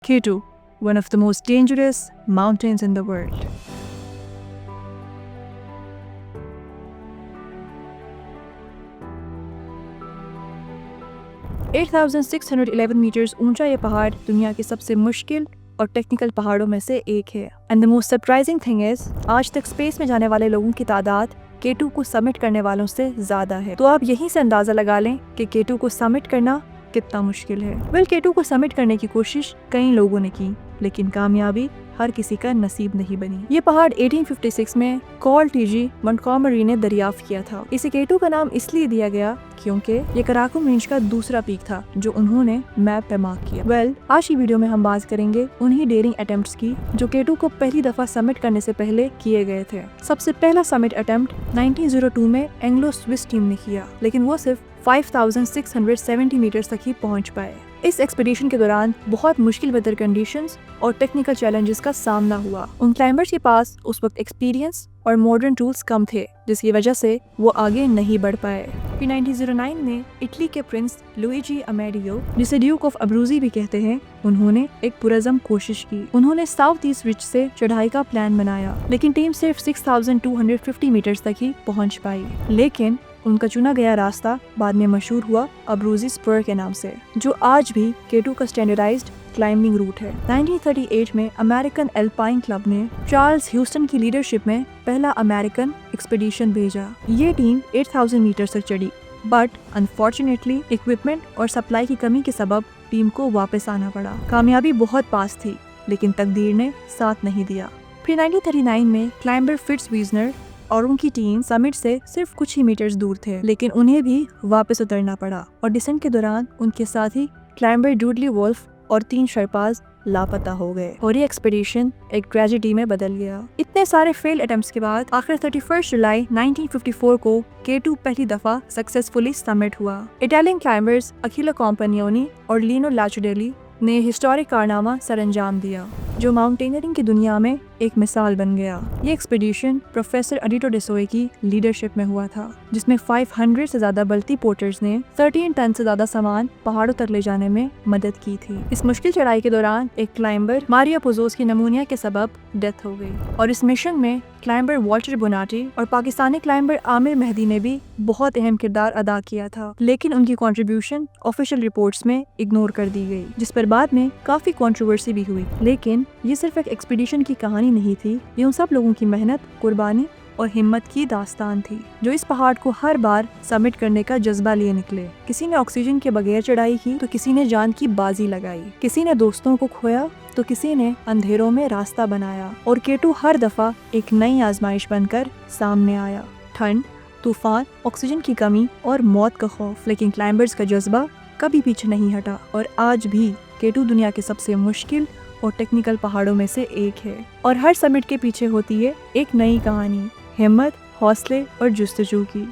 K2, one of the most dangerous mountains in the world. (8,611 metres ऊंचा ये पहाड़ दुनिया के सबसे मुश्किल और टेक्निकल पहाड़ों में से एक है. And the most surprising thing is, आज तक स्पेस में जाने वाले लोगों की तादाद K2 को समिट करने वालों से ज्यादा है. तो आप यहीं से अंदाजा लगा लें कि K2 को समिट करना कितना मुश्किल है. K2 को समिट करने की कोशिश कई लोगों ने की, लेकिन कामयाबी हर किसी का नसीब नहीं बनी. ये पहाड़ 1856 में कार्ल टीजी मॉन्टगोमरी ने दरियाफ्त किया था. इसे K2 का नाम इसलिए दिया गया क्योंकि ये कराकोरम रेंज का दूसरा पीक था जो उन्होंने मैप पे मार्क किया. आज की वीडियो में हम बात करेंगे उन्हीं डेयरिंग अटेम्प्ट्स की जो K2 को पहली दफा समिट करने से पहले किए गए थे. सबसे पहला समिट अटेम्प्ट 1902 में एंग्लो स्विस टीम ने किया, लेकिन वो सिर्फ 5,670 मीटर तक ही पहुंच पाए. इस एक्सपीडिशन के दौरान बहुत मुश्किल वेदर कंडीशंस और टेक्निकल चैलेंजेस का सामना हुआ. उन क्लाइंबर्स के पास उस वक्त एक्सपीरियंस और मॉडर्न टूल्स कम थे, जिसकी वजह से वो आगे नहीं बढ़ पाए. फिर 1909 में इटली के प्रिंस लुइजी अमेडियो, जिसे ड्यूक ऑफ अब्रूजी भी कहते हैं, उन्होंने एक पुरज़म कोशिश की. उन्होंने साउथ ईस्ट रिज से चढ़ाई का प्लान बनाया, लेकिन टीम सिर्फ 6,250 मीटर तक ही पहुंच पाई. लेकिन उनका चुना गया रास्ता बाद में मशहूर हुआ अब्रूजी स्पर के नाम से, जो आज भी K2 का स्टैंडर्डाइज्ड क्लाइंबिंग रूट है. 1938 में अमेरिकन एल्पाइन क्लब ने चार्ल्स ह्यूस्टन की लीडरशिप में पहला अमेरिकन एक्सपीडिशन भेजा. ये टीम 8,000 मीटर तक चढ़ी, बट अनफॉर्चुनेटली इक्विपमेंट और सप्लाई की कमी के सबब टीम को वापस आना पड़ा. कामयाबी बहुत पास थी, लेकिन तकदीर ने साथ नहीं दिया. फिर 1939 में क्लाइंबर फिट्स वीजनर और उनकी टीम समिट से सिर्फ कुछ ही मीटर्स दूर थे, लेकिन उन्हें भी वापस उतरना पड़ा. और डिसेंट के दौरान उनके साथी क्लाइंबर डूडली वोल्फ और 3 शर्पाज लापता हो गए और ये एक्सपीडिशन एक ट्रेजेडी में बदल गया. इतने सारे फेल अटेम्प्ट्स के बाद आखिर 31 जुलाई 1954 को K2 पहली दफा सक्सेसफुली समिट हुआ. इटालियन क्लाइंबर्स अखिलो कॉम्पनियोनी और लीनो लाचुडेली ने हिस्टोरिक कारनामा सरअंजाम दिया, जो माउंटेनियरिंग की दुनिया में एक मिसाल बन गया. ये एक्सपीडिशन प्रोफेसर अडिटो डेसोए की लीडरशिप में हुआ था, जिसमें 500 से ज्यादा बल्टी पोर्टर्स ने 13 टन से ज्यादा सामान पहाड़ों तक ले जाने में मदद की थी. इस मुश्किल चढ़ाई के दौरान एक क्लाइंबर मारिया पोजोस की निमोनिया के सबब डेथ हो गई, और इस मिशन में क्लाइंबर वॉल्टर बोनाटी और पाकिस्तानी क्लाइंबर आमिर मेहदी ने भी बहुत अहम किरदार अदा किया था, लेकिन उनकी कंट्रीब्यूशन ऑफिशियल रिपोर्ट्स में इग्नोर कर दी गई, जिस पर बाद में काफी कंट्रोवर्सी भी हुई. लेकिन ये सिर्फ एक एक्सपीडिशन की कहानी नहीं थी, ये उन सब लोगों की मेहनत, कुर्बानी और हिम्मत की दास्तान थी, जो इस पहाड़ को हर बार समिट करने का जज्बा लिए निकले. किसी ने ऑक्सीजन के बगैर चढ़ाई की, तो किसी ने जान की बाजी लगाई, किसी ने दोस्तों को खोया, तो किसी ने अंधेरों में रास्ता बनाया. और K2 हर दफा एक नई आजमाइश बनकर सामने आया. ठंड, तूफान, ऑक्सीजन की कमी और मौत का खौफ, लेकिन क्लाइंबर्स का जज्बा कभी पीछे नहीं हटा. और आज भी K2 दुनिया के सबसे मुश्किल और टेक्निकल पहाड़ों में से एक है. और हर समिट के पीछे होती है एक नई कहानी, हिम्मत, हौसले और जुस्तजू की.